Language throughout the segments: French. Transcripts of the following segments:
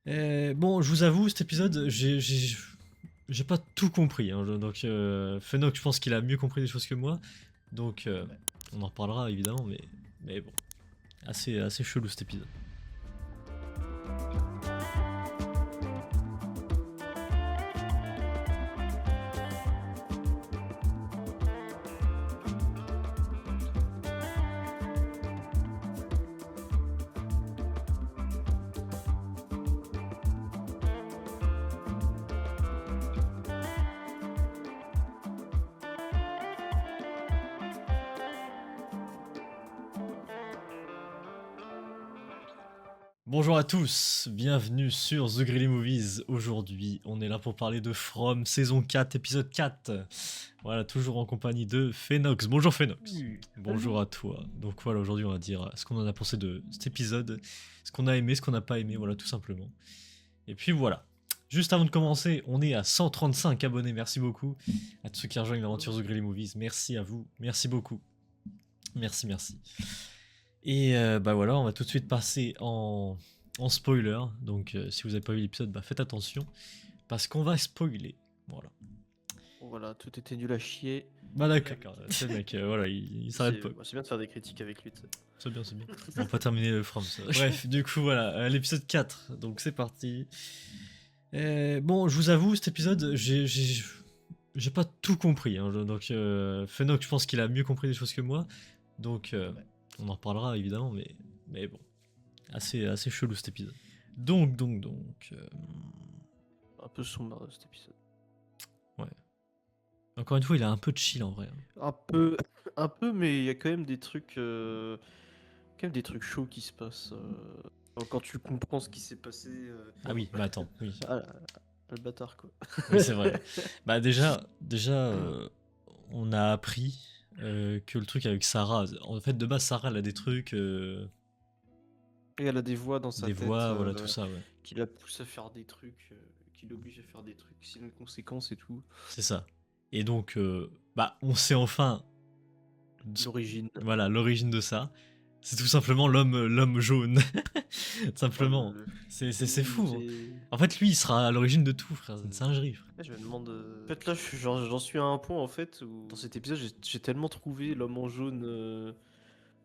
Bon, je vous avoue, cet épisode, j'ai pas tout compris, hein, donc Fenoc, je pense qu'il a mieux compris des choses que moi, donc on en reparlera évidemment, mais bon, assez chelou cet épisode. Bonjour à tous, bienvenue sur The Greely Movies. Aujourd'hui, on est là pour parler de From, saison 4, épisode 4. Voilà, toujours en compagnie de Phénox. Bonjour Phénox. Bonjour à toi. Donc voilà, aujourd'hui on va dire ce qu'on en a pensé de cet épisode, ce qu'on a aimé, ce qu'on n'a pas aimé, voilà, tout simplement. Et puis voilà. Juste avant de commencer, on est à 135 abonnés, merci beaucoup à tous ceux qui rejoignent l'aventure The Greely Movies. Merci à vous, merci beaucoup. Merci. Et bah voilà, on va tout de suite passer en spoiler. Donc si vous n'avez pas vu l'épisode, bah faites attention. Parce qu'on va spoiler. Voilà. Voilà, tout était nul à chier. Bah d'accord, c'est le mec, voilà, il s'arrête pas. C'est bien de faire des critiques avec lui, tu sais. C'est bien. On va pas terminer le from, ça. Bref, du coup voilà, l'épisode 4. Donc c'est parti. Bon, je vous avoue, cet épisode, j'ai pas tout compris. Hein, donc Fenoc, je pense qu'il a mieux compris des choses que moi. Donc on en reparlera évidemment, mais bon. Assez chelou cet épisode. Donc. Un peu sombre cet épisode. Ouais. Encore une fois, il a un peu de chill en vrai. Un peu, mais il y a quand même des trucs, chauds qui se passent. Quand tu comprends ce qui s'est passé. Ah oui, bah attends, oui. Ah, le bâtard quoi. Oui, c'est vrai. Bah déjà on a appris que le truc avec Sarah, en fait de base Sarah elle a des trucs, Et elle a des voix dans sa des tête. voix, voilà tout ça, ouais. Qui la pousse à faire des trucs, qui l'oblige à faire des trucs sans conséquences et tout. C'est ça. Et donc, bah on sait enfin L'origine. Voilà, l'origine de ça. C'est tout simplement l'homme jaune. Simplement. C'est fou. Hein. En fait, lui, il sera à l'origine de tout, frère. C'est une singerie, frère. Je me demande. En fait, là, j'en suis à un point en fait où dans cet épisode, j'ai tellement trouvé l'homme en jaune.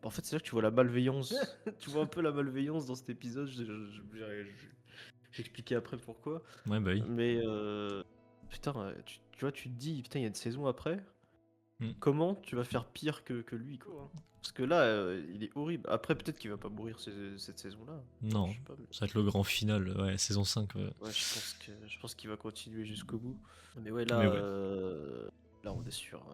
En fait, c'est là que tu vois la malveillance. Tu vois un peu la malveillance dans cet épisode. J'ai expliqué après pourquoi. Ouais, bah oui. Mais putain, tu vois, tu te dis, putain, il y a une saison après. Mm. Comment tu vas faire pire que lui, quoi. Parce que là, il est horrible. Après, peut-être qu'il va pas mourir cette saison-là. Non, Je sais pas, mais- ça va être le grand final, ouais, saison 5. Ouais. Ouais, je pense qu'il va continuer jusqu'au bout. Mais ouais, là, Mais ouais. là, on est sur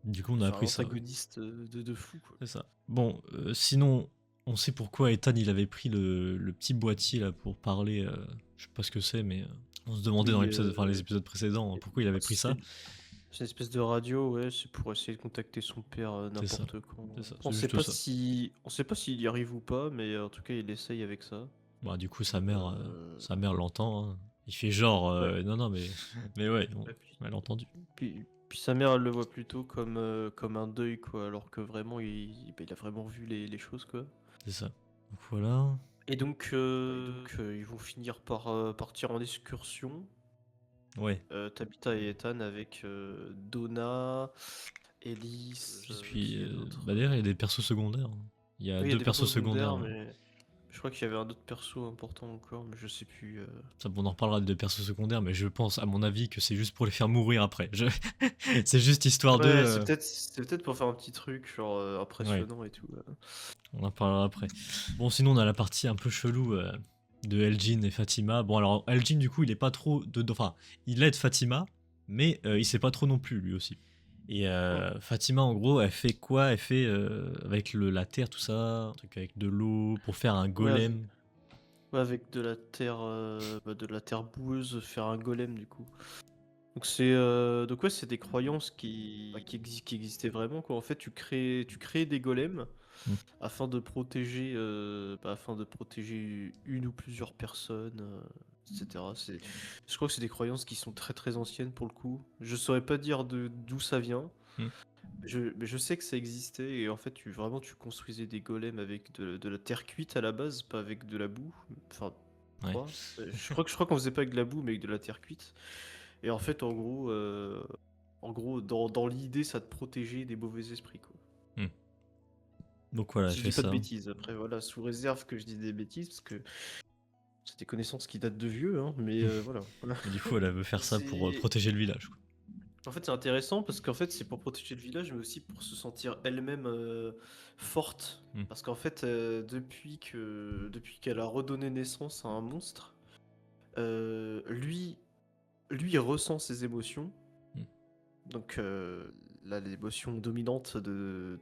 Du coup, on a un appris ça. Ouais. antagoniste de fou, quoi. C'est ça. Bon, sinon, on sait pourquoi Ethan il avait pris le petit boîtier là pour parler. Je sais pas ce que c'est, mais on se demandait Oui, dans l'épisode, enfin les épisodes précédents, pourquoi il avait pris ça. C'est une espèce de radio, ouais, c'est pour essayer de contacter son père n'importe quand. C'est ça, On c'est sait juste pas ça. on sait pas s'il y arrive ou pas, mais en tout cas, il essaye avec ça. Bah, du coup, sa mère l'entend. Hein. Il fait genre, Ouais. non, mais ouais, Et puis, elle a entendu. puis sa mère, elle le voit plutôt comme un deuil, quoi, alors que vraiment, il a vraiment vu les choses, quoi. C'est ça. Donc voilà. Et donc, ils vont finir par partir en excursion. Ouais. Tabitha et Ethan avec Donna, Elise, Et puis, qui est d'autre bah d'ailleurs, il y a des persos secondaires. Hein. Il y a Oui, il y a deux des persos secondaires. mais je crois qu'il y avait un autre perso important encore, mais je sais plus. Ça, bon, on en reparlera des deux persos secondaires, mais je pense, à mon avis, que c'est juste pour les faire mourir après. C'est juste histoire Ouais, de. c'est peut-être pour faire un petit truc genre impressionnant et tout. On en parlera après. Bon, sinon, on a la partie un peu chelou de Elgin et Fatima. Bon, alors, Elgin, du coup, il est pas trop. Enfin, il aide Fatima, mais il sait pas trop non plus, lui aussi. Et Fatima, en gros, elle fait quoi? Elle fait avec la terre, tout ça, un truc avec de l'eau pour faire un golem. Ouais, avec de la terre boueuse, faire un golem du coup. Donc c'est des croyances qui existaient vraiment quoi. En fait, tu crées des golems Mm. afin de protéger une ou plusieurs personnes, etc. Je crois que c'est des croyances qui sont très très anciennes pour le coup. Je saurais pas dire d'où ça vient. Mm. Mais je sais que ça existait et en fait tu construisais des golems avec de la terre cuite à la base, pas avec de la boue. Enfin, Ouais. crois. Je crois qu'on faisait pas avec de la boue, mais avec de la terre cuite. Et en fait, en gros, dans l'idée, ça te protégeait des mauvais esprits, quoi. Donc voilà, Si elle je fait dis pas de ça. bêtises, après, voilà, sous réserve que je dis des bêtises, parce que c'est des connaissances qui datent de vieux, hein, mais voilà. Et du coup, elle veut faire ça pour C'est... protéger le village, quoi. En fait, c'est intéressant parce qu'en fait, c'est pour protéger le village, mais aussi pour se sentir elle-même forte. Mm. Parce qu'en fait, depuis qu'elle a redonné naissance à un monstre, lui, il ressent ses émotions. Mm. Donc là, l'émotion dominante de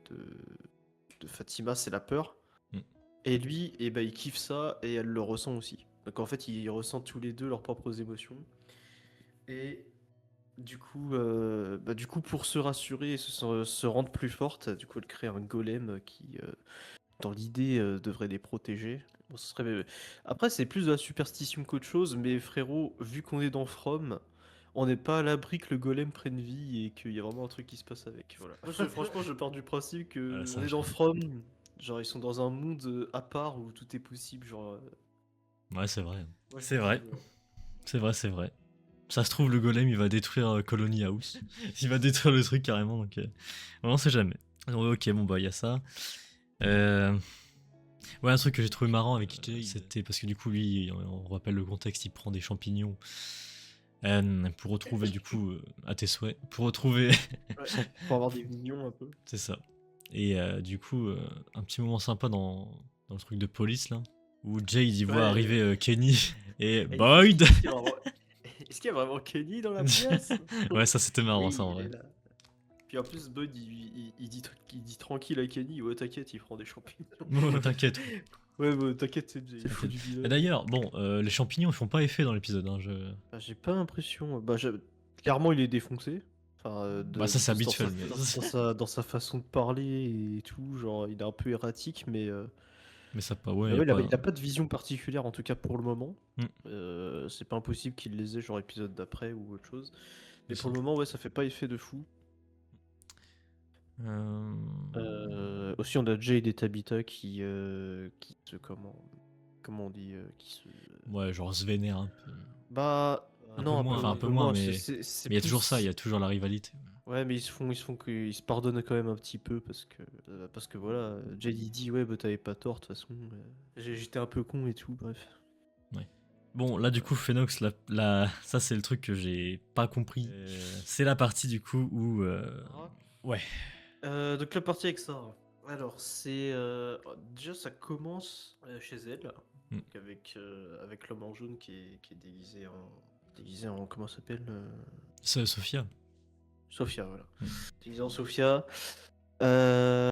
Fatima, c'est la peur. Mm. Et lui, eh ben, il kiffe ça et elle le ressent aussi. Donc en fait, ils ressentent tous les deux leurs propres émotions. Et du coup, pour se rassurer et se rendre plus forte, du coup, elle crée un golem qui, dans l'idée, devrait les protéger. Bon, Après, c'est plus de la superstition qu'autre chose, mais frérot, vu qu'on est dans From, on n'est pas à l'abri que le golem prenne vie et qu'il y a vraiment un truc qui se passe avec. Voilà. Franchement, je pars du principe Voilà, que ça, on est je- dans From, genre ils sont dans un monde à part où tout est possible, genre. Ouais, c'est vrai. Moi, je C'est me vrai. dis, C'est vrai, c'est vrai. Ça se trouve, le golem, il va détruire Colony House. Il va détruire le truc carrément, donc on sait jamais. Ok, bon, bah, il y a ça. Ouais, un truc que j'ai trouvé marrant avec Jay, c'était parce que du coup, lui, on rappelle le contexte, il prend des champignons pour retrouver, du coup, à tes souhaits, pour retrouver. ouais, pour avoir des mignons un peu. C'est ça. Et du coup, un petit moment sympa dans le truc de police, là, où Jay, il y voit Ouais. arriver Kenny et Et Boyd. Est-ce qu'il y a vraiment Kenny dans la pièce? Ouais, ça c'était marrant, Oui, ça en il vrai. est là. Puis en plus, Bud, il dit tranquille à Kenny, ouais, t'inquiète, il prend des champignons. Bon, t'inquiète. Ouais, bah, t'inquiète, c'est Jay, C'est il fait fou. du Et village. d'ailleurs, bon, les champignons ils font pas effet dans l'épisode. Hein, Bah, j'ai pas l'impression. Clairement, il est défoncé. Enfin, Bah, ça c'est dans habituel. Mais... dans sa façon de parler et tout, genre, il est un peu erratique, mais. mais ça pas, ouais, Mais y a ouais, pas. il a pas de vision particulière, en tout cas pour le moment. Mm. C'est pas impossible qu'il les ait, genre épisode d'après ou autre chose. Mais C'est pour ça. le moment, ouais, ça fait pas effet de fou. Aussi, on a Jade et Tabitha qui se comment on dit qui se Ouais, genre se vénère un peu. bah Un non peu moins, enfin un peu moins, mais c'est il y a toujours ça, il y plus a toujours la rivalité. ouais, mais ils se pardonnent quand même un petit peu parce que voilà, Jade il dit ouais bah t'avais pas tort de toute façon, j'étais un peu con et tout, bref. Bon, là du coup, Phénox, ça c'est le truc que j'ai pas compris. C'est la partie du coup où. Ouais. Donc la partie avec Sarah. Alors c'est déjà ça commence chez elle, Mm. donc avec l'homme en jaune qui est déguisé en comment ça s'appelle C'est Sophia. Sophia, voilà. Mm. Déguisé en Sophia. Euh,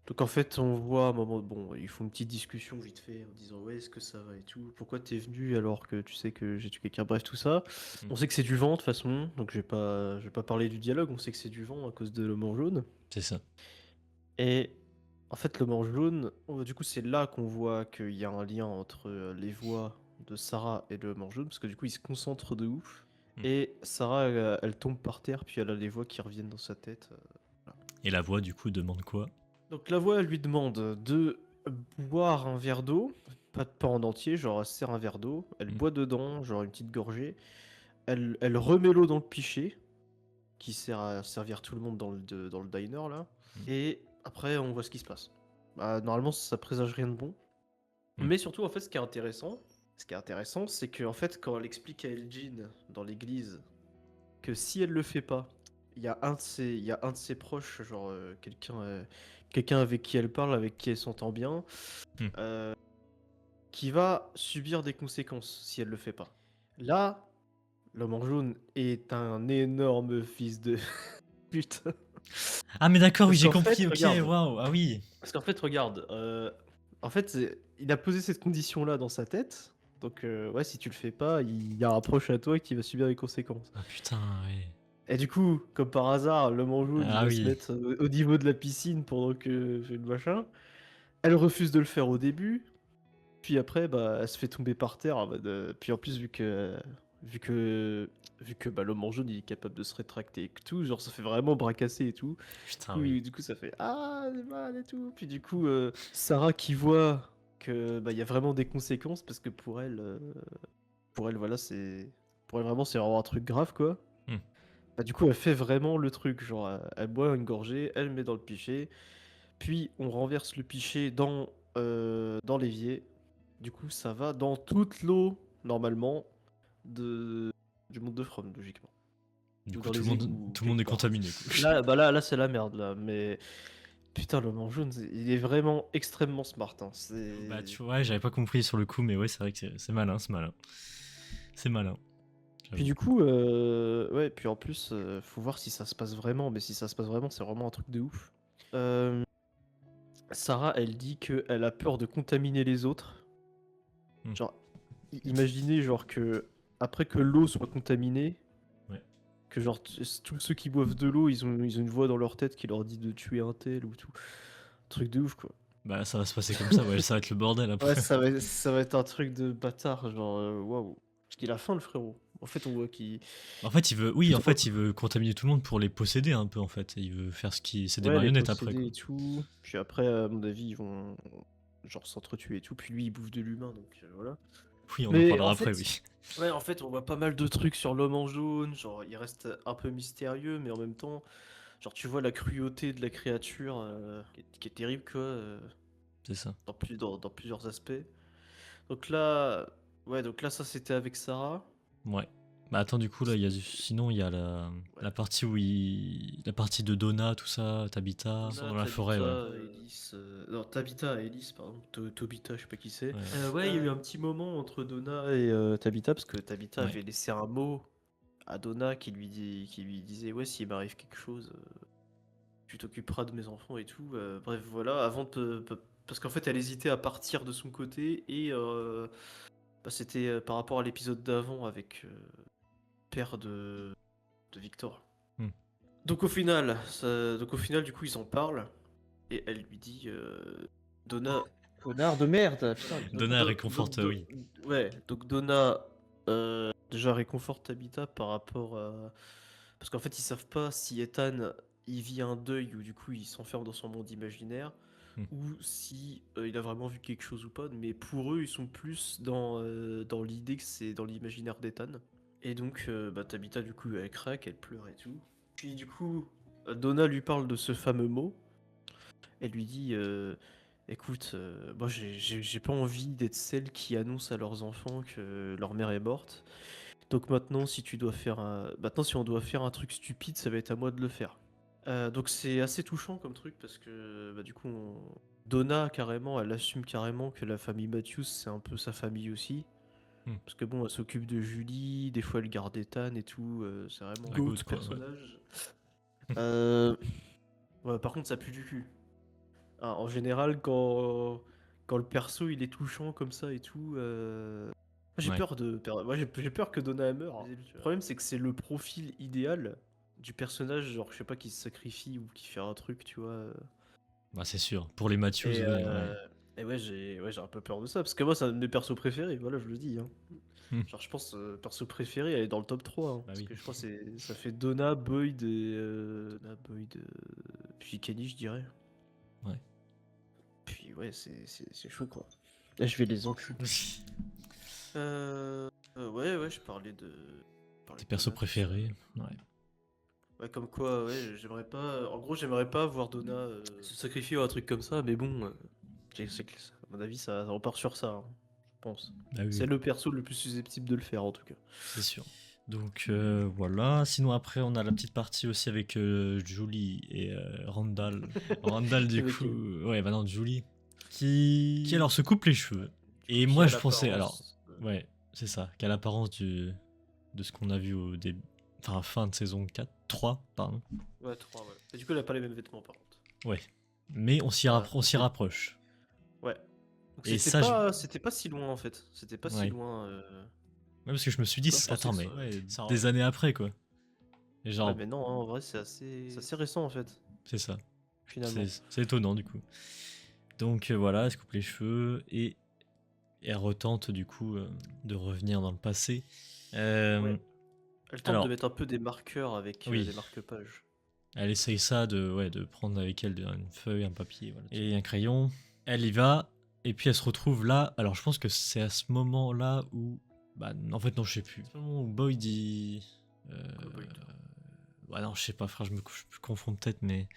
Donc en fait on voit à un moment bon ils font une petite discussion vite fait en disant ouais est-ce que ça va et tout. Pourquoi t'es venu alors que tu sais que j'ai tué quelqu'un. Bref tout ça. Mm. On sait que c'est du vent de toute façon donc je vais pas parler du dialogue. On sait que c'est du vent à cause de l'homme en jaune. C'est ça. Et en fait, le manche jaune, du coup, c'est là qu'on voit qu'il y a un lien entre les voix de Sarah et le manche jaune, parce que du coup, ils se concentrent de ouf. Mm. Et Sarah, elle tombe par terre, puis elle a les voix qui reviennent dans sa tête. Et la voix du coup demande quoi? Donc la voix, elle lui demande de boire un verre d'eau, pas en entier, genre elle se sert un verre d'eau, elle Mm. boit dedans, genre une petite gorgée, elle remet l'eau dans le pichet, qui sert à servir tout le monde dans le diner là, et après on voit ce qui se passe. Bah, normalement ça présage rien de bon. Mm. Mais surtout en fait ce qui est intéressant c'est que en fait quand elle explique à Elgin dans l'église que si elle le fait pas, il y a un de ses proches, genre quelqu'un avec qui elle parle, avec qui elle s'entend bien, Mm. qui va subir des conséquences si elle le fait pas. Là, l'homme en jaune est un énorme fils de pute. Ah mais d'accord, oui Parce j'ai qu'en compris, fait, ok, regarde. waouh, ah oui. Parce qu'en fait, regarde, en fait, il a posé cette condition-là dans sa tête. Donc, ouais, si tu le fais pas, il y a un proche à toi qui va subir les conséquences. Ah putain, ouais. Et du coup, comme par hasard, l'homme en jaune, il Ah va se oui. mettre au niveau de la piscine pendant que fait le machin. Elle refuse de le faire au début. Puis après, bah, elle se fait tomber par terre. En mode, puis en plus, vu que bah, l'homme en jaune, il est capable de se rétracter et que tout, genre, ça fait vraiment bras cassé et tout. Putain, oui. Du coup, ça fait ah, j'ai mal et tout. Puis du coup, Sarah qui voit que bah, il y a vraiment des conséquences parce que pour elle voilà, pour elle vraiment c'est vraiment un truc grave quoi. Hmm. Bah, du coup, elle fait vraiment le truc, genre elle boit une gorgée, elle met dans le pichet, puis on renverse le pichet dans l'évier. Du coup, ça va dans toute l'eau normalement de du monde de From logiquement. Du Ou coup, dans tout le les monde, égouts, tout le monde quelque est part. contaminé. Quoi. Là, c'est la merde, là. Mais putain, l'homme en jaune, il est vraiment extrêmement smart. Hein. Bah, C'est... tu vois, j'avais pas compris sur le coup, mais ouais, c'est vrai que c'est malin, c'est malin. C'est malin. Puis J'avoue. du coup, ouais, puis en plus, faut voir si ça se passe vraiment. Mais si ça se passe vraiment, c'est vraiment un truc de ouf. Euh, Sarah, elle dit qu'elle a peur de contaminer les autres. Hmm. Genre, imaginez, genre, que après que l'eau soit contaminée, Ouais. que genre, tous ceux qui boivent de l'eau, ils ont une voix dans leur tête qui leur dit de tuer un tel ou tout. Truc de ouf, quoi. Bah, ça va se passer comme ça, ouais, ça va être le bordel Ouais, après. ça va être un truc de bâtard, genre, waouh. Parce qu'il a faim, le frérot. En fait, on voit qu'il. En fait, il veut, En oui, fait, en fait, il veut contaminer tout le monde pour les posséder un peu, en fait. Il veut faire ce qui, c'est des ouais, les marionnettes après, posséder quoi. et tout. Puis après, à mon avis, ils vont, genre, s'entretuer et tout. Puis lui, il bouffe de l'humain, donc voilà. Oui, on en Mais parlera en après, fait, oui. ouais, en fait, on voit pas mal de trucs sur l'homme en jaune. Genre, il reste un peu mystérieux, mais en même temps, genre, tu vois la cruauté de la créature qui est terrible, quoi, C'est ça. dans plusieurs aspects. Donc là, ouais, donc là, ça c'était avec Sarah. Ouais. Bah attends, du coup, là, sinon, il y a la Ouais. partie la partie de Donna, tout ça, Tabitha, ils sont Donna, dans la forêt, ouais. Tabitha, Ellis, non, Tabitha et Ellis, pardon. Tobita, je sais pas qui c'est. Ouais. Ouais, il y a eu un petit moment entre Donna et Tabitha, parce que Tabitha Ouais. avait laissé un mot à Donna qui lui disait, ouais, s'il m'arrive quelque chose, tu t'occuperas de mes enfants et tout. Bref, voilà, parce qu'en fait, elle hésitait à partir de son côté, et bah, c'était par rapport à l'épisode d'avant avec père de Victor. Hmm. Donc au final, du coup, ils en parlent et elle lui dit Donna, connard de merde. Putain, Donna réconforte, oui. ouais. Donc Donna déjà réconforte Tabitha par rapport à parce qu'en fait ils savent pas si Ethan il vit un deuil ou du coup il s'enferme dans son monde imaginaire Hmm. ou si il a vraiment vu quelque chose ou pas. Mais pour eux, ils sont plus dans l'idée que c'est dans l'imaginaire d'Ethan. Et donc, bah, Tabitha, du coup, elle craque, elle pleure et tout. Puis, du coup, Donna lui parle de ce fameux mot. Elle lui dit écoute, moi, j'ai pas envie d'être celle qui annonce à leurs enfants que leur mère est morte. Donc, maintenant, maintenant, si on doit faire un truc stupide, ça va être à moi de le faire. Donc, c'est assez touchant comme truc parce que, bah, du coup, Donna, carrément, elle assume carrément que la famille Matthews, c'est un peu sa famille aussi. Hmm. Parce que bon, elle s'occupe de Julie, des fois elle garde Ethan et tout, c'est vraiment La goat goutte, quoi, ouais. personnage. Ouais, par contre, ça pue du cul. Ah, en général, quand le perso il est touchant comme ça et tout, j'ai Ouais. peur moi, j'ai peur que Donna elle meure. Le problème, c'est que c'est le profil idéal du personnage, genre, je sais pas, qui se sacrifie ou qui fait un truc, tu vois. Bah, c'est sûr. Pour les Matthews, Et, ouais. Ouais. et ouais, j'ai un peu peur de ça, parce que moi, c'est un de mes persos préférés, voilà, je le dis. Hein. Hmm. Genre, je pense, perso préféré, elle est dans le top 3. Hein, Bah parce oui. que je crois que ça fait Donna, Boyd et. Donna, Boyd. Puis Kenny, je dirais. Ouais. Puis ouais, c'est chaud quoi. Là, je vais les enculer. Ouais, je parlais Tes persos Donna, tout ça. préférés. Ouais. Ouais, comme quoi, ouais, j'aimerais pas. En gros, j'aimerais pas voir Donna se sacrifier ou un truc comme ça, mais bon, à mon avis, ça repart sur ça, hein, je pense. Bah oui, C'est le perso le plus susceptible de le faire en tout cas. c'est sûr. Donc voilà. Sinon après on a la petite partie aussi avec Julie et Randall. Randall du Avec, coup, ouais bah non Julie qui alors se coupe les cheveux. Et qui moi a je pensais alors l'apparence, ouais c'est ça qui a l'apparence de ce qu'on a vu au début, enfin fin de saison 4, 3 pardon. Ouais, 3, ouais. Et du coup, elle a pas les mêmes vêtements par contre. Ouais. Mais on s'y Ah, rapproche. Ouais. Donc Et c'était ça c'était pas si loin en fait. C'était pas si ouais. loin. Ouais, parce que je me suis dit Quoi, je pensais attends que mais ça- des années après quoi. Et genre Ouais, mais non, hein, en vrai, c'est assez récent en fait, c'est ça. finalement. C'est étonnant du coup. Donc voilà, elle se coupe les cheveux et elle retente du coup de revenir dans le passé. Ouais. Elle tente Alors, de mettre un peu des marqueurs avec oui, des marque-pages. elle essaye ça de prendre avec elle une feuille, un papier voilà, et un crayon. Elle y va et puis elle se retrouve là. Alors je pense que c'est à ce moment-là où. Bah en fait, non, je sais plus. C'est le moment où Boyd il. Boyd. Ouais, non, je sais pas, frère, je me confonds peut-être, mais.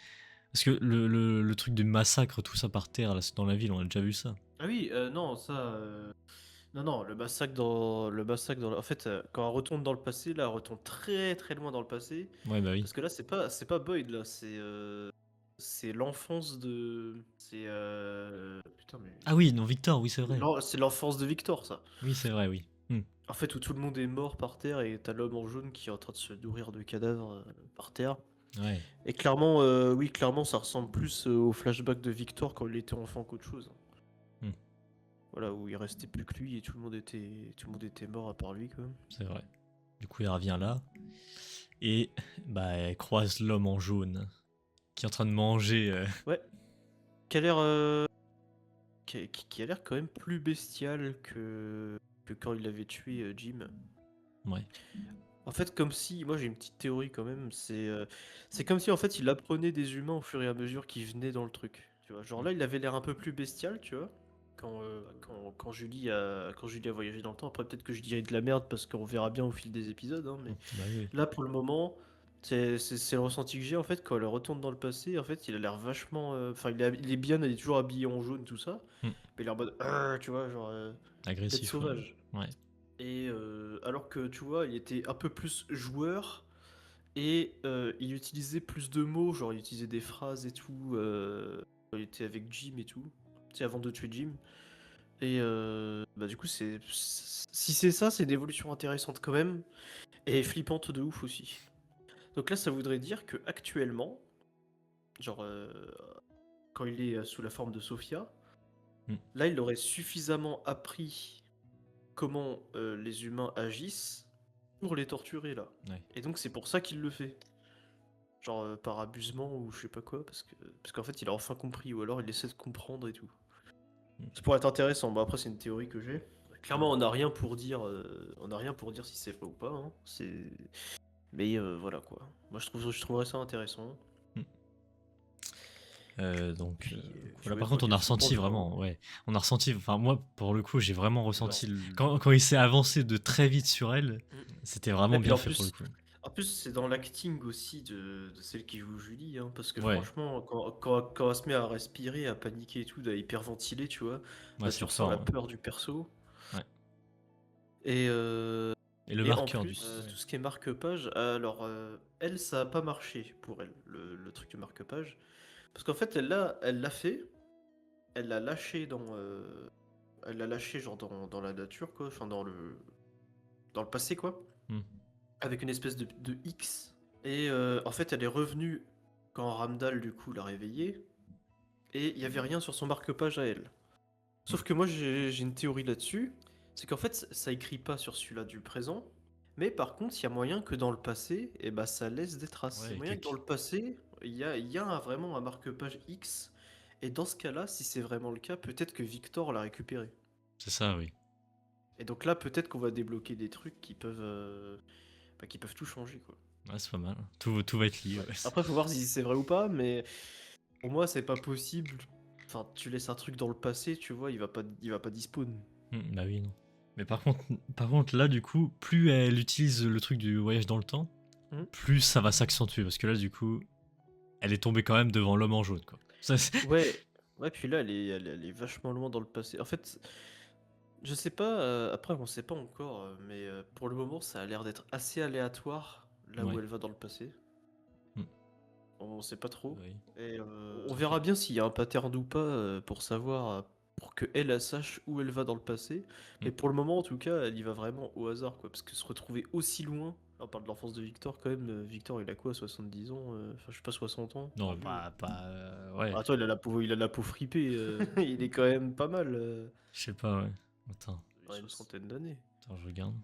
Parce que le truc du massacre, tout ça par terre, là, c'est dans la ville, on a déjà vu ça. Ah oui, non, ça. Non, non, en fait, quand elle retourne dans le passé, là, elle retourne très très loin dans le passé. Ouais, bah oui. Parce que là, c'est pas Boyd, là, c'est l'enfance de. Putain, mais. Ah oui, non, Victor, oui, c'est vrai. C'est l'enfance de Victor, ça. Oui, c'est vrai, oui. En fait, où tout le monde est mort par terre et t'as l'homme en jaune qui est en train de se nourrir de cadavres par terre. Ouais, Et clairement, oui, clairement, ça ressemble plus au flashback de Victor quand il était enfant qu'autre chose. Hmm. Voilà, où il restait plus que lui et tout le monde était mort à part lui, quoi. c'est vrai. Du coup, elle revient là. Et bah, elle croise l'homme en jaune qui est en train de manger. Ouais, qui a l'air, qui a l'air quand même plus bestial que quand il avait tué Jim. Ouais. En fait, comme si, moi j'ai une petite théorie quand même, c'est comme si en fait il apprenait des humains au fur et à mesure qu'ils venaient dans le truc. Tu vois, genre là il avait l'air un peu plus bestial, tu vois, quand Julie a voyagé dans le temps. Après peut-être que je dirais de la merde parce qu'on verra bien au fil des épisodes, hein, mais Bah oui. là pour le moment, c'est le ressenti que j'ai en fait quand elle retourne dans le passé. En fait, il a l'air vachement, enfin il est bien, il est toujours habillé en jaune tout ça, Hmm. mais il est en mode, tu vois, genre bête Agressif. sauvage. Ouais. Et alors que tu vois, il était un peu plus joueur et il utilisait plus de mots, genre il utilisait des phrases et tout. Quand il était avec Jim et tout, tu sais, avant de tuer Jim. Et bah, du coup, si c'est ça, c'est une évolution intéressante quand même et flippante de ouf aussi. Donc là, ça voudrait dire que actuellement, genre quand il est sous la forme de Sophia, Hmm. là, il aurait suffisamment appris comment les humains agissent pour les torturer là. Ouais. Et donc c'est pour ça qu'il le fait. Genre par abusement ou je sais pas quoi, parce qu'en fait il a enfin compris, ou alors il essaie de comprendre et tout. Ça pourrait être intéressant. Bon après c'est une théorie que j'ai. Clairement on n'a rien pour dire, si c'est vrai ou pas, hein. Mais voilà quoi. Moi je trouverais ça intéressant. Donc Puis je voilà, vais par être contre on a qu'est-ce que t'en ressenti penses, hein. vraiment, ouais, on a ressenti, enfin moi pour le coup j'ai vraiment ressenti Alors, quand il s'est avancé de très vite sur elle, mm. c'était Et vraiment puis bien fait pour le coup. en plus c'est dans l'acting aussi de celle qui joue Julie, hein, parce que Ouais, franchement, quand elle se met à respirer, à paniquer et tout, à hyperventiler, tu vois, ouais, bah c'est tu fort, ressens la hein. peur du perso. Ouais. Et, Et le et en marqueur du plus, tout ce qui est marque-page, alors elle, ça a pas marché pour elle, le truc du marque-page. Parce qu'en fait, elle l'a fait, elle l'a lâché elle l'a lâché genre dans la nature, quoi, enfin dans le passé, quoi. Hmm. Avec une espèce de X. Et en fait, elle est revenue quand Ramdal, du coup, l'a réveillée. Et il n'y avait rien sur son marque-page à elle. Sauf que moi, j'ai une théorie là-dessus. C'est qu'en fait, ça écrit pas sur celui-là du présent. Mais par contre, il y a moyen que dans le passé, et bah, ça laisse des traces. Il y Ouais, a moyen que dans le passé, il y a vraiment un marque-page X. Et dans ce cas-là, si c'est vraiment le cas, peut-être que Victor l'a récupéré. c'est ça, oui. Et donc là, peut-être qu'on va débloquer des trucs qui peuvent tout changer, quoi. Ouais, c'est pas mal, tout va être lié, Ouais. ouais. Après, faut voir si c'est vrai ou pas, mais pour moi, c'est pas possible. Enfin, tu laisses un truc dans le passé, tu vois, il va pas despawn. Bah oui, non. Mais par contre là du coup, plus elle utilise le truc du voyage dans le temps, Hmm. plus ça va s'accentuer, parce que là du coup elle est tombée quand même devant l'homme en jaune, quoi. Ça, Ouais, ouais, puis là, elle est vachement loin dans le passé. En fait, je sais pas, après, on sait pas encore, mais pour le moment, ça a l'air d'être assez aléatoire là où ouais. elle va dans le passé. Hmm. On sait pas trop. Oui. Et on verra bien s'il y a un pattern ou pas pour savoir, pour que elle sache où elle va dans le passé. Hmm. Mais pour le moment, en tout cas, elle y va vraiment au hasard, quoi. Parce que se retrouver aussi loin, on parle de l'enfance de Victor quand même. Victor, il a quoi, 70 ans? Enfin, je sais pas, 60 ans? Non, Vieux. pas ouais. Attends, il a la peau fripée. Il est quand même pas mal. Je sais pas, ouais. Attends, Une centaine d'années. attends, je regarde.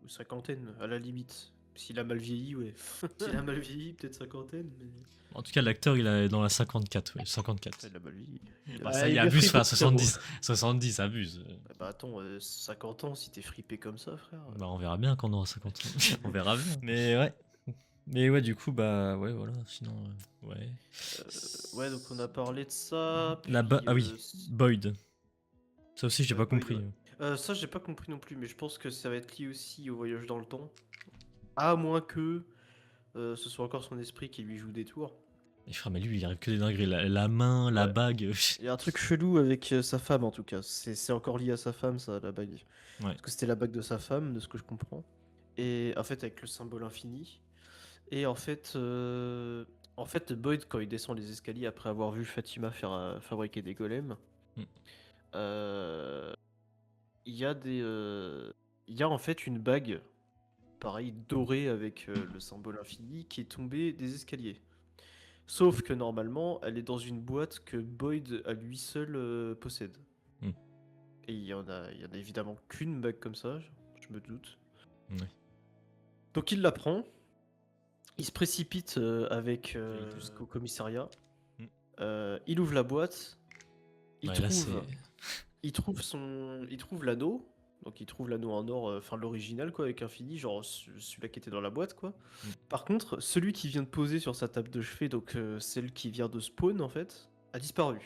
Ou cinquantaine, à la limite. S'il a mal vieilli, ouais. S'il a mal vieilli, peut-être cinquantaine, mais. En tout cas, l'acteur il est dans la 54, ouais, 54. Il a mal vieilli. Bah ça y abuse, frère, 70 abuse. Bah attends, 50 ans si t'es fripé comme ça, frère. Bah on verra bien quand on aura 50 ans. On verra bien. Mais ouais, du coup, bah ouais, voilà, sinon, ouais. Ouais, donc on a parlé de ça. Là-bas, Puis, ah oui, Boyd. Ça aussi, j'ai pas Boyd, compris. ouais. Ça, j'ai pas compris non plus, mais je pense que ça va être lié aussi au voyage dans le temps. À moins que ce soit encore son esprit qui lui joue des tours. Et frère, mais lui, il arrive que des dingueries. La main, la Ouais. bague. Il y a un truc chelou avec sa femme en tout cas. C'est encore lié à sa femme, ça, la bague. Ouais. Parce que c'était la bague de sa femme, de ce que je comprends. Et en fait, avec le symbole infini. Et en fait, Boyd, quand il descend les escaliers après avoir vu Fatima faire fabriquer des golems, Mm. euh, il y a il y a en fait une bague, pareil, dorée avec le symbole infini, qui est tombée des escaliers. Sauf que normalement, elle est dans une boîte que Boyd à lui seul possède. Mm. Et il y en a évidemment qu'une bague comme ça, je me doute. Ouais. Donc il la prend, il se précipite avec Avec, jusqu'au commissariat. Mm. Il ouvre la boîte, il Ouais, là, trouve, il trouve l'anneau. Donc il trouve l'anneau en or, enfin l'original quoi, avec infini, genre celui-là qui était dans la boîte quoi. Mm. Par contre, celui qui vient de poser sur sa table de chevet, donc celle qui vient de spawn en fait, a disparu.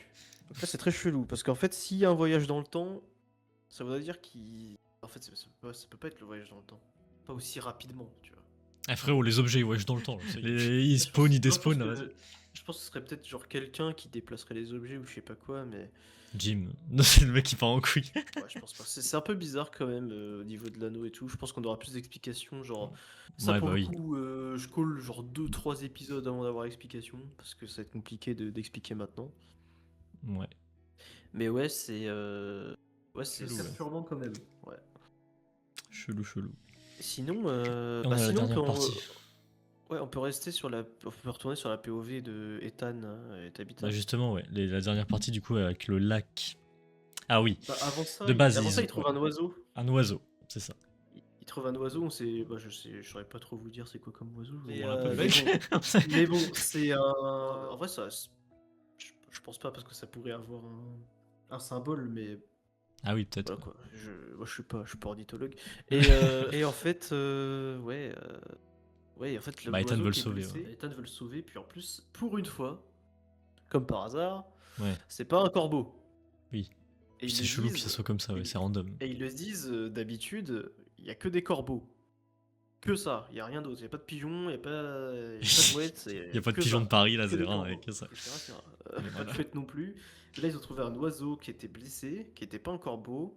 Donc là c'est très chelou, parce qu'en fait s'il y a un voyage dans le temps, ça voudrait dire qu'il... En fait ça peut pas être le voyage dans le temps. Pas aussi rapidement, tu vois. Ah, frérot, les objets, ils voyagent dans le temps. Ils Je pense- spawnent, ils moi, despawnent. Vas-y. je pense que ce serait peut-être genre quelqu'un qui déplacerait les objets ou je sais pas quoi, mais Jim. Non, c'est le mec qui part en couille. ouais, je pense pas. C'est un peu bizarre quand même au niveau de l'anneau et tout. Je pense qu'on aura plus d'explications. Genre, ça Ouais, pour bah le oui. coup, je colle genre 2-3 épisodes avant d'avoir explication parce que ça va être compliqué d'expliquer maintenant. Ouais. Mais ouais, ouais, c'est Chelou, ouais. perturbant quand même. Ouais. Chelou, chelou. Sinon, Et on a la sinon dernière partie. ouais, on peut rester sur on peut retourner sur la POV de Ethan et Tabitha. Bah justement, ouais. La dernière partie, du coup, avec le lac. Ah oui. Bah, avant ça, De base, il trouve ouais. un oiseau. Un oiseau, c'est ça. Il trouve un oiseau, je saurais pas trop vous dire c'est quoi comme oiseau. On voit un peu le Mais mec. bon, mais bon, c'est un. En vrai, je pense pas parce que ça pourrait avoir un symbole, mais Ah oui, peut-être. voilà quoi. Moi, je suis pas ornithologue. Et en fait, ouais, en fait, Bah, Ethan l'oiseau veut le qui est sauver, blessé, ouais. Ethan veut le sauver, puis en plus, pour une fois, comme par hasard, Ouais. c'est pas un corbeau. Oui. Et Puis ils c'est le chelou que disent, ça soit comme ça, ouais. C'est random. et ils le disent d'habitude, il y a que des corbeaux. Que ça, il y a rien d'autre, il y a pas de pigeons, il y a pas de mouettes, Il y a pas de que pigeon ça. de Paris, là, Que c'est des rien corbeaux. avec ça. C'est rien. Et Pas de voilà. chouette non plus. Là, ils ont trouvé un oiseau qui était blessé, qui était pas un corbeau.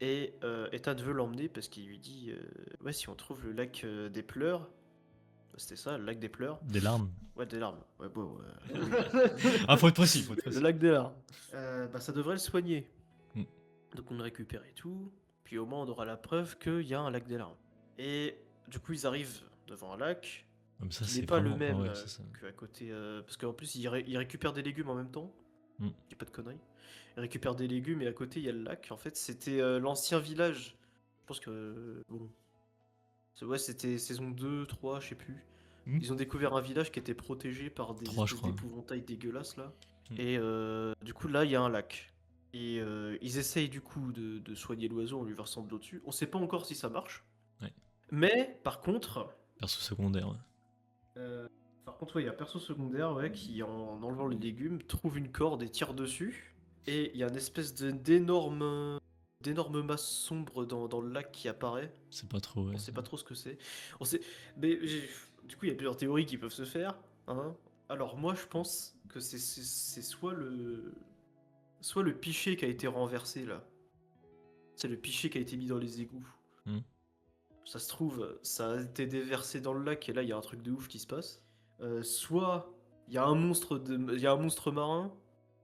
Et Ethan veut l'emmener parce qu'il lui dit ouais, si on trouve le lac des pleurs, c'était ça, le lac des pleurs. Des larmes. Ouais, des larmes. Ouais, bon. Ah, faut être précis, faut être Le précis. lac des larmes. Bah, ça devrait le soigner. Mm. Donc on le récupère et tout. Puis au moins, on aura la preuve qu'il y a un lac des larmes. Et du coup, ils arrivent devant un lac Comme ça, qui c'est n'est pas le vraiment. même Ouais, c'est ça. qu'à côté. Parce qu'en plus, ils récupèrent des légumes en même temps. Mm. J'ai pas de conneries. Ils récupèrent des légumes et à côté, il y a le lac. En fait, c'était l'ancien village. Je pense que. Bon. Ouais, c'était saison 2, 3, je sais plus. Mm. Ils ont découvert un village qui était protégé par des 3, je espèces crois. d'épouvantails dégueulasses là. Mm. Et du coup, là, il y a un lac. Et ils essayent du coup de soigner l'oiseau en lui versant de l'eau dessus. On sait pas encore si ça marche. Ouais. Mais par contre. Perso secondaire, ouais. Ouais, il y a un perso secondaire ouais, qui, en enlevant les légumes, trouve une corde et tire dessus. Et il y a une espèce d'énorme masse sombre dans le lac qui apparaît. C'est pas trop, ouais. On sait pas trop ce que c'est. On sait... Mais du coup, il y a plusieurs théories qui peuvent se faire. Hein. Alors moi, je pense que c'est soit le pichet qui a été renversé là. C'est le pichet qui a été mis dans les égouts. Mm. Ça se trouve, ça a été déversé dans le lac et là, il y a un truc de ouf qui se passe. Soit il y a un monstre marin.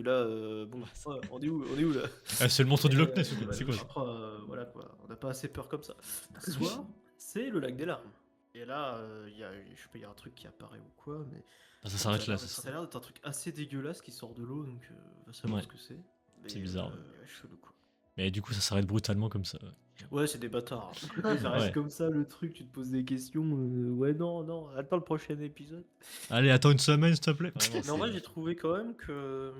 Et là, bon, ouais, on est où là? Ah, c'est le monstre du Loch Ness ou quoi? C'est quoi ça? Après, voilà quoi, on n'a pas assez peur comme ça. Soit c'est le lac des larmes. Et là, je sais pas, il y a un truc qui apparaît ou quoi, mais Ah, ça s'arrête là, ça a l'air d'être un truc assez dégueulasse qui sort de l'eau, donc on va savoir Ouais. ce que c'est. C'est Mais, bizarre, ouais. ouais, chelou, quoi. Mais du coup, ça s'arrête brutalement comme ça. Ouais, c'est des bâtards. Ça reste Ouais. comme ça le truc, tu te poses des questions. Ouais, non, attends le prochain épisode. Allez, attends une semaine, s'il te plaît. Vraiment, Mais en vrai, c'est- j'ai trouvé quand même que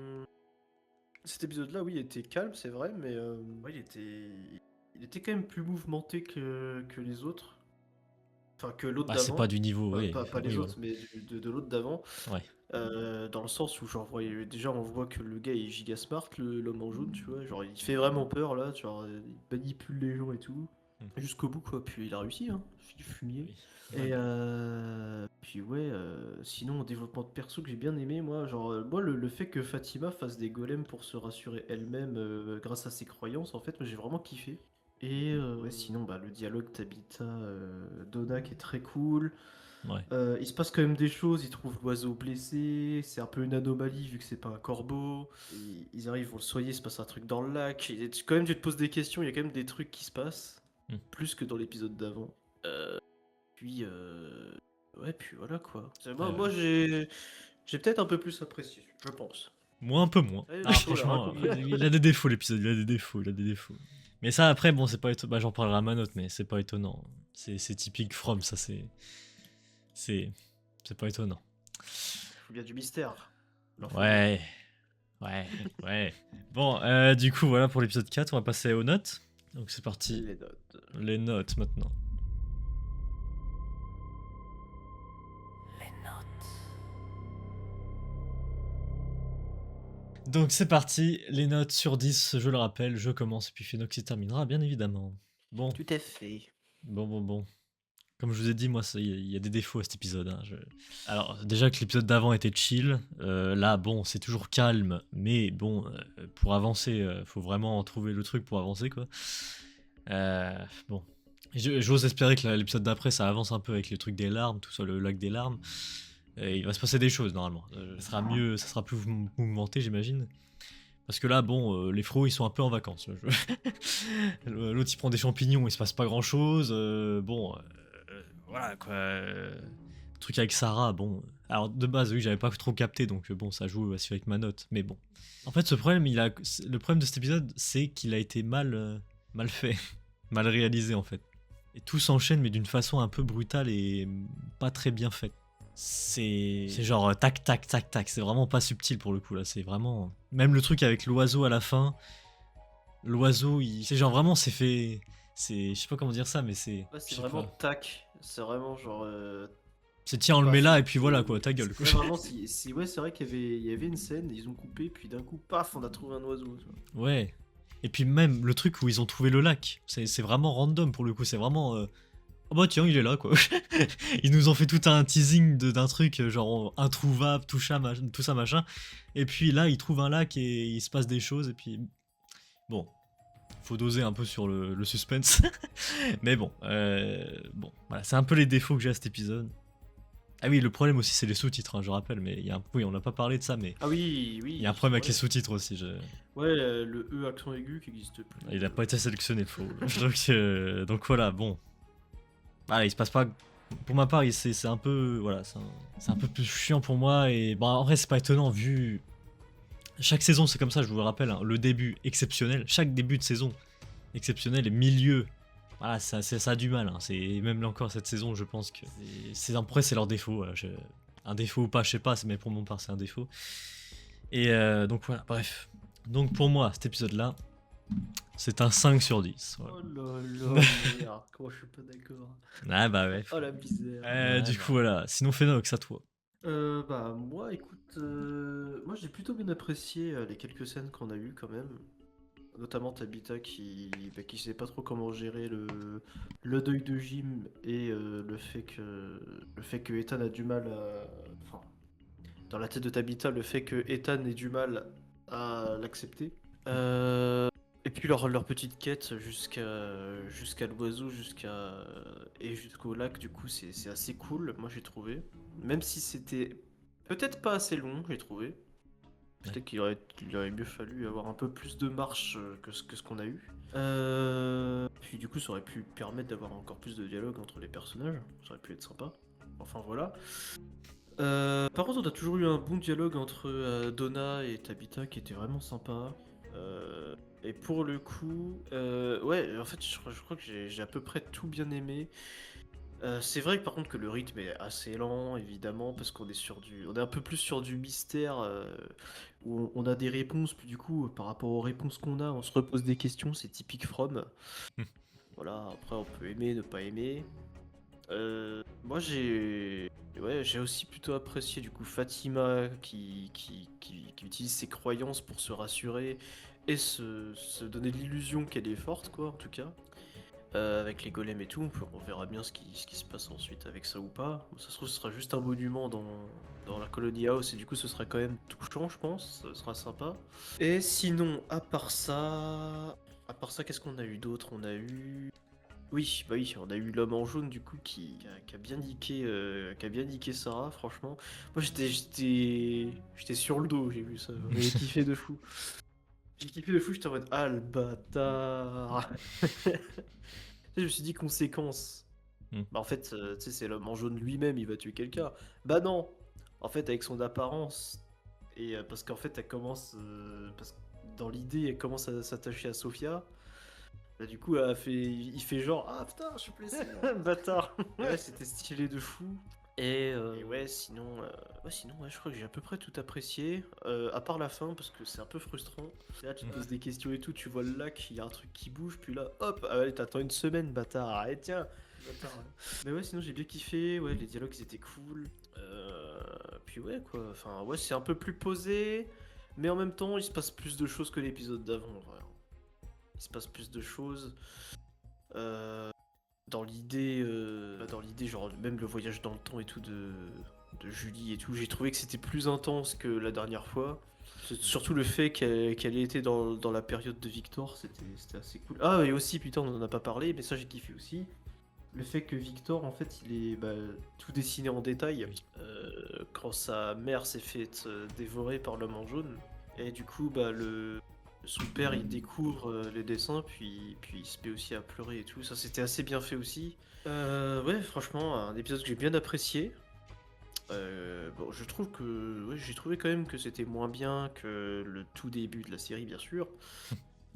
cet épisode-là, oui, était calme, c'est vrai, mais ouais, il était quand même plus mouvementé que les autres. enfin que l'autre Bah, c'est pas d'avant, du niveau, pas, oui. pas Oui, les voilà. autres, mais de l'autre d'avant, Ouais. dans le sens où genre déjà on voit que le gars est giga smart, l'homme en jaune, tu vois, genre il fait vraiment peur là, genre il manipule les gens et tout, Hmm. jusqu'au bout quoi, puis il a réussi, hein, fumier. Oui. Et Ouais. puis ouais, sinon en développement de perso que j'ai bien aimé, moi, genre moi le fait que Fatima fasse des golems pour se rassurer elle-même grâce à ses croyances, en fait, moi j'ai vraiment kiffé. Et ouais, sinon bah, le dialogue Tabitha Donna qui est très cool. Ouais. Il se passe quand même des choses, ils trouvent l'oiseau blessé, c'est un peu une anomalie vu que c'est pas un corbeau. Ils arrivent, vont le soigner, il se passe un truc dans le lac. Quand même tu te poses des questions, il y a quand même des trucs qui se passent, Hmm. plus que dans l'épisode d'avant. Puis ouais, puis voilà quoi. Moi j'ai peut-être un peu plus apprécié, je pense. Moi, un peu moins. Ouais, Ah, voilà, franchement, raconte-moi. il a des défauts l'épisode, il a des défauts, il a des défauts. Mais ça, après, bon, c'est pas étonnant. Bah, j'en parlerai à ma note, mais c'est pas étonnant. C'est typique From, ça, c'est pas étonnant. Il y a du mystère. L'enfant. Ouais, ouais, ouais. Bon, du coup, voilà pour l'épisode 4, on va passer aux notes. Donc, c'est parti. Les notes. Les notes maintenant. Donc c'est parti, les notes sur 10, je le rappelle, je commence et puis Phénox y terminera bien évidemment. Bon, Tout à fait. bon. Comme je vous ai dit, moi, il y a des défauts à cet épisode. Hein. Alors, déjà que l'épisode d'avant était chill, là, bon, c'est toujours calme, mais bon, pour avancer, faut vraiment trouver le truc pour avancer, quoi. Bon. J'ose espérer que l'épisode d'après, ça avance un peu avec les trucs des larmes, tout ça, le lac des larmes. Et il va se passer des choses, normalement. Ça sera mieux, ça sera plus mouvementé, j'imagine. Parce que là, bon, les frots, ils sont un peu en vacances. L'autre, il prend des champignons, il se passe pas grand-chose. Bon, voilà, quoi. Truc avec Sarah, bon. Alors, de base, oui, j'avais pas trop capté, donc bon, ça joue aussi avec ma note. Mais bon. En fait, le problème de cet épisode, c'est qu'il a été mal fait. Mal réalisé, en fait. Et tout s'enchaîne, mais d'une façon un peu brutale et pas très bien faite. C'est genre tac tac tac tac, c'est vraiment pas subtil pour le coup là, c'est vraiment même le truc avec l'oiseau à la fin. L'oiseau, c'est genre vraiment c'est fait, je sais pas comment dire ça, mais c'est Ouais, je c'est sais vraiment pas. tac. C'est vraiment genre. C'est tiens, on le met Paf, là et puis voilà quoi, ta gueule quoi. Ouais, vraiment, ouais, c'est vrai qu'il y avait une scène, ils ont coupé, puis d'un coup, paf, on a trouvé un oiseau. Tu vois. Ouais. Et puis même le truc où ils ont trouvé le lac, c'est vraiment random pour le coup, c'est vraiment oh bah tiens, il est là quoi. Ils nous ont fait tout un teasing d'un truc genre introuvable, tout ça machin. Et puis là, ils trouvent un lac et il se passe des choses et puis bon, faut doser un peu sur le suspense. Mais bon, voilà, c'est un peu les défauts que j'ai à cet épisode. Ah oui, le problème aussi c'est les sous-titres, hein, je rappelle, mais oui, on n'a pas parlé de ça, mais Ah oui, il y a un problème avec ouais. les sous-titres aussi. Ouais, le E accent aigu qui n'existe plus. Il n'a pas été sélectionné, le faux. Donc voilà, bon. Voilà, il se passe pas. Pour ma part, c'est un peu. Voilà, c'est un peu plus chiant pour moi. Et bon, en vrai, c'est pas étonnant vu. Chaque saison, c'est comme ça, je vous le rappelle. Hein, le début exceptionnel. Chaque début de saison exceptionnel et milieu. Voilà, ça a du mal. Hein, même là encore cette saison, je pense que. Après, c'est leur défaut. Voilà, un défaut ou pas, je sais pas, mais pour mon part, c'est un défaut. Et donc voilà, bref. Donc pour moi, cet épisode-là, c'est un 5 sur 10. Voilà. Oh là là, merde, comment je suis pas d'accord. Ah bah ouais. Oh la misère. Du coup, voilà. Sinon, Phénox, à toi. Bah moi écoute, moi j'ai plutôt bien apprécié les quelques scènes qu'on a eues quand même. Notamment Tabitha qui sait pas trop comment gérer le deuil de Jim et le fait que Ethan a du mal à. Enfin, dans la tête de Tabitha, le fait que Ethan ait du mal à l'accepter. Et puis leur petite quête jusqu'à l'oiseau, et jusqu'au lac, du coup, c'est assez cool, moi j'ai trouvé. Même si c'était peut-être pas assez long, j'ai trouvé. Peut-être qu'il aurait mieux fallu avoir un peu plus de marche que ce qu'on a eu. Puis du coup, ça aurait pu permettre d'avoir encore plus de dialogue entre les personnages. Ça aurait pu être sympa. Enfin voilà. Par contre, on a toujours eu un bon dialogue entre Donna et Tabitha qui était vraiment sympa. Et pour le coup, ouais, en fait, je crois que j'ai à peu près tout bien aimé. C'est vrai que par contre que le rythme est assez lent, évidemment, parce qu'on est un peu plus sur du mystère, où on a des réponses, puis du coup, par rapport aux réponses qu'on a, on se repose des questions, c'est typique From. Voilà, après on peut aimer, ne pas aimer. Moi j'ai aussi plutôt apprécié du coup Fatima qui utilise ses croyances pour se rassurer et se donner l'illusion qu'elle est forte quoi en tout cas. Avec les golems et tout, on verra bien ce qui se passe ensuite avec ça ou pas. Ça se trouve ce sera juste un monument dans la Colony House et du coup ce sera quand même touchant je pense, ce sera sympa. Et sinon à part ça qu'est-ce qu'on a eu d'autre? On a eu... Oui, bah oui, on a eu l'homme en jaune du coup qui a bien niqué Sarah, franchement. Moi j'étais sur le dos, j'ai vu ça. J'ai kiffé de fou. J'ai kiffé de fou, j'étais en mode ah le bâtard. Je me suis dit conséquence. Hmm. Bah en fait, tu sais, c'est l'homme en jaune lui-même, il va tuer quelqu'un. Bah non. En fait, avec son apparence et parce qu'en fait, parce que dans l'idée, elle commence à s'attacher à Sophia. Bah, du coup, il fait genre ah putain, je suis blessé. Bâtard. Ouais, c'était stylé de fou. Et sinon, je crois que j'ai à peu près tout apprécié, à part la fin parce que c'est un peu frustrant. Là, tu te poses des questions et tout, tu vois le lac, il y a un truc qui bouge, puis là, hop, ah ouais, t'attends une semaine, bâtard. Allez, tiens. Bâtard, ouais. Mais ouais, sinon j'ai bien kiffé. Ouais, les dialogues ils étaient cool. Puis ouais quoi. Enfin ouais, c'est un peu plus posé, mais en même temps, il se passe plus de choses que l'épisode d'avant. En vrai. Il se passe plus de choses. Euh, dans l'idée, genre même le voyage dans le temps et tout de Julie et tout, j'ai trouvé que c'était plus intense que la dernière fois. Surtout le fait qu'elle ait été dans la période de Victor, c'était assez cool. Ah et aussi, putain, on en a pas parlé, mais ça j'ai kiffé aussi. Le fait que Victor, en fait, il est tout dessiné en détail. Quand sa mère s'est fait dévorer par l'homme en jaune. Et du coup, son père, il découvre les dessins, puis il se met aussi à pleurer et tout. Ça, c'était assez bien fait aussi. Ouais, franchement, un épisode que j'ai bien apprécié. Bon, je trouve que... Ouais, j'ai trouvé quand même que c'était moins bien que le tout début de la série, bien sûr.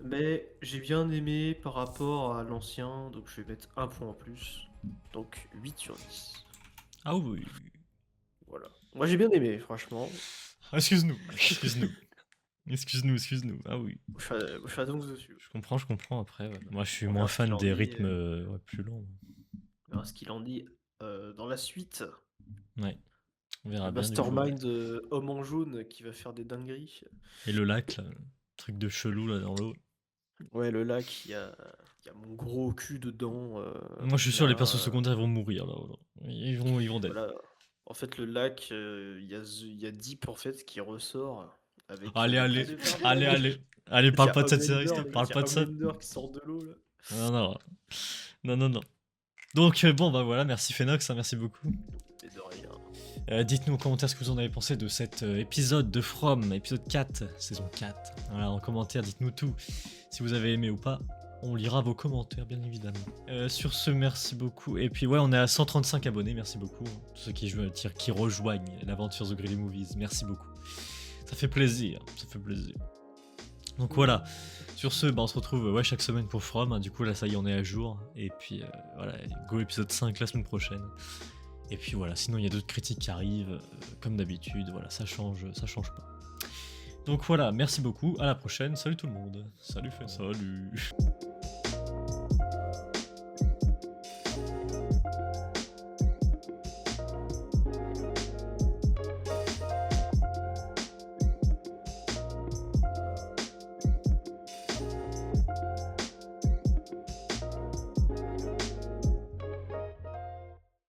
Mais j'ai bien aimé par rapport à l'ancien, donc je vais mettre un point en plus. Donc 8 sur 10. Ah oui. Voilà. Moi j'ai bien aimé, franchement. Ah, excuse-nous. Excuse-nous. Ah oui. Je suis à donc dessus. Je comprends après. Ouais. Moi, je suis On moins verra ce qu'il fan en des dit, rythmes plus longs. On verra ce qu'il en dit dans la suite. Ouais. On verra Le bien du coup. mastermind homme en jaune qui va faire des dingueries. Et le lac, là, le truc de chelou là dans l'eau. Ouais, le lac, il y a mon gros cul dedans. Moi, je suis sûr les persos là, secondaires vont mourir là. Voilà. Ils vont dead. voilà. En fait, le lac, il y a Deep en fait qui ressort avec. Allez, Il y parle a pas de cette série, Homelander, s'il te plaît, parle pas de ça. Homelander qui sort de l'eau là. Non. Donc, bon, bah voilà, merci Phénox, hein, merci beaucoup. Et de rien. Dites-nous en commentaire ce que vous en avez pensé de cet épisode de From, épisode 4, saison 4. Voilà, en commentaire, dites-nous tout. Si vous avez aimé ou pas, on lira vos commentaires, bien évidemment. Sur ce, merci beaucoup. Et puis, ouais, on est à 135 abonnés, merci beaucoup. Hein, tous ceux qui rejoignent l'aventure The Greedy Movies, merci beaucoup. Ça fait plaisir. Donc voilà. Sur ce, on se retrouve chaque semaine pour From. Hein, du coup, là, ça y est, on est à jour. Et puis, voilà, go épisode 5 la semaine prochaine. Et puis voilà, sinon il y a d'autres critiques qui arrivent, comme d'habitude, voilà, ça change pas. Donc voilà, merci beaucoup, à la prochaine, salut tout le monde. Salut.